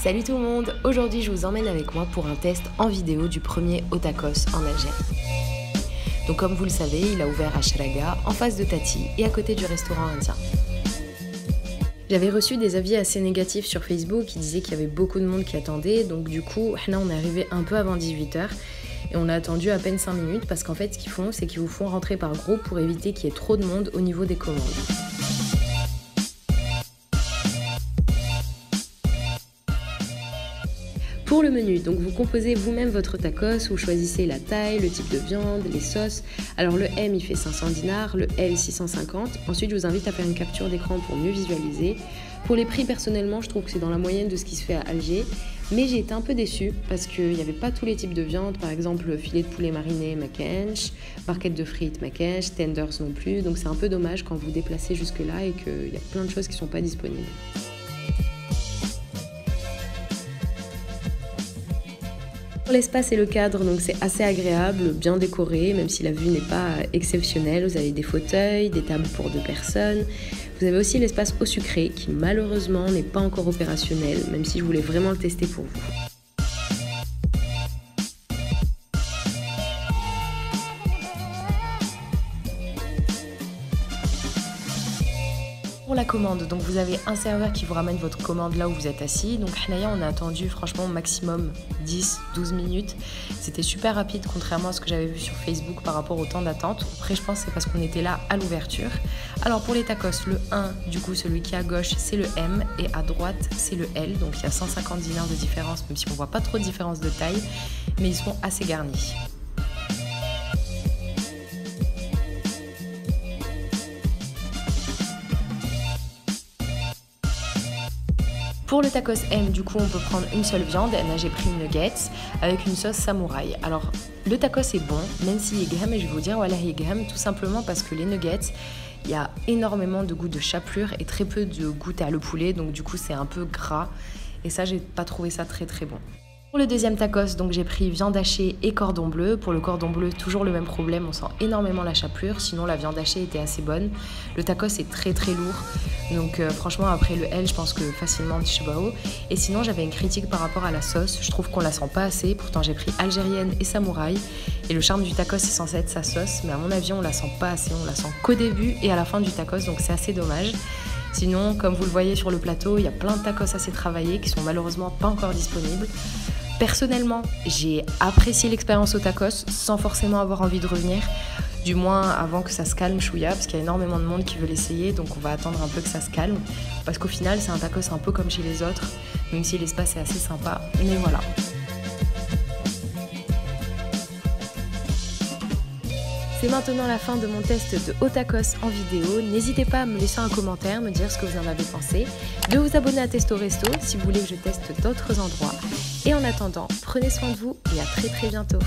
Salut tout le monde, aujourd'hui je vous emmène avec moi pour un test en vidéo du premier Otakos en Algérie. Donc comme vous le savez, il a ouvert à Chraga, en face de Tati et à côté du restaurant indien. J'avais reçu des avis assez négatifs sur Facebook qui disaient qu'il y avait beaucoup de monde qui attendait, donc du coup là on est arrivé un peu avant 18h et on a attendu à peine 5 minutes parce qu'en fait ce qu'ils font c'est qu'ils vous font rentrer par groupe pour éviter qu'il y ait trop de monde au niveau des commandes. Pour le menu, donc vous composez vous-même votre tacos, vous choisissez la taille, le type de viande, les sauces. Alors le M il fait 500 dinars, le L 650. Ensuite je vous invite à faire une capture d'écran pour mieux visualiser. Pour les prix personnellement je trouve que c'est dans la moyenne de ce qui se fait à Alger. Mais j'ai été un peu déçue parce qu'il n'y avait pas tous les types de viande. Par exemple filet de poulet mariné, maquenche, barquette de frites, maquenche, tenders non plus. Donc c'est un peu dommage quand vous déplacez jusque là et qu'il y a plein de choses qui ne sont pas disponibles. Pour l'espace et le cadre, donc c'est assez agréable, bien décoré, même si la vue n'est pas exceptionnelle. Vous avez des fauteuils, des tables pour 2 personnes. Vous avez aussi l'espace eau sucrée qui malheureusement n'est pas encore opérationnel, même si je voulais vraiment le tester pour vous. Pour la commande, donc vous avez un serveur qui vous ramène votre commande là où vous êtes assis. Donc Hnaya, on a attendu franchement maximum 10-12 minutes. C'était super rapide contrairement à ce que j'avais vu sur Facebook par rapport au temps d'attente. Après je pense que c'est parce qu'on était là à l'ouverture. Alors pour les tacos, le 1, du coup celui qui est à gauche c'est le M et à droite c'est le L. Donc il y a 150 dinars de différence, même si on voit pas trop de différence de taille, mais ils sont assez garnis. Pour le tacos M, du coup, on peut prendre une seule viande. Et là, j'ai pris une nuggets avec une sauce samouraï. Alors, le tacos est bon, même s'il est graham, et je vais vous dire, voilà, il est graham, tout simplement parce que les nuggets, il y a énormément de goût de chapelure et très peu de goût à le poulet. Donc, du coup, c'est un peu gras. Et ça, j'ai pas trouvé ça très très bon. Pour le deuxième tacos, donc j'ai pris viande hachée et cordon bleu. Pour le cordon bleu, toujours le même problème, on sent énormément la chapelure. Sinon, la viande hachée était assez bonne. Le tacos est très très lourd. Donc franchement, après le L, je pense que facilement tchibao. Et sinon, j'avais une critique par rapport à la sauce. Je trouve qu'on la sent pas assez. Pourtant, j'ai pris algérienne et samouraï. Et le charme du tacos, c'est censé être sa sauce. Mais à mon avis, on la sent pas assez. On la sent qu'au début et à la fin du tacos. Donc c'est assez dommage. Sinon, comme vous le voyez sur le plateau, il y a plein de tacos assez travaillés qui sont malheureusement pas encore disponibles. Personnellement, j'ai apprécié l'expérience au tacos sans forcément avoir envie de revenir, du moins avant que ça se calme chouïa, parce qu'il y a énormément de monde qui veut l'essayer, donc on va attendre un peu que ça se calme, parce qu'au final c'est un tacos un peu comme chez les autres, même si l'espace est assez sympa, mais voilà. C'est maintenant la fin de mon test de Otakos en vidéo. N'hésitez pas à me laisser un commentaire, me dire ce que vous en avez pensé, de vous abonner à Testo Resto si vous voulez que je teste d'autres endroits. Et en attendant, prenez soin de vous et à très très bientôt.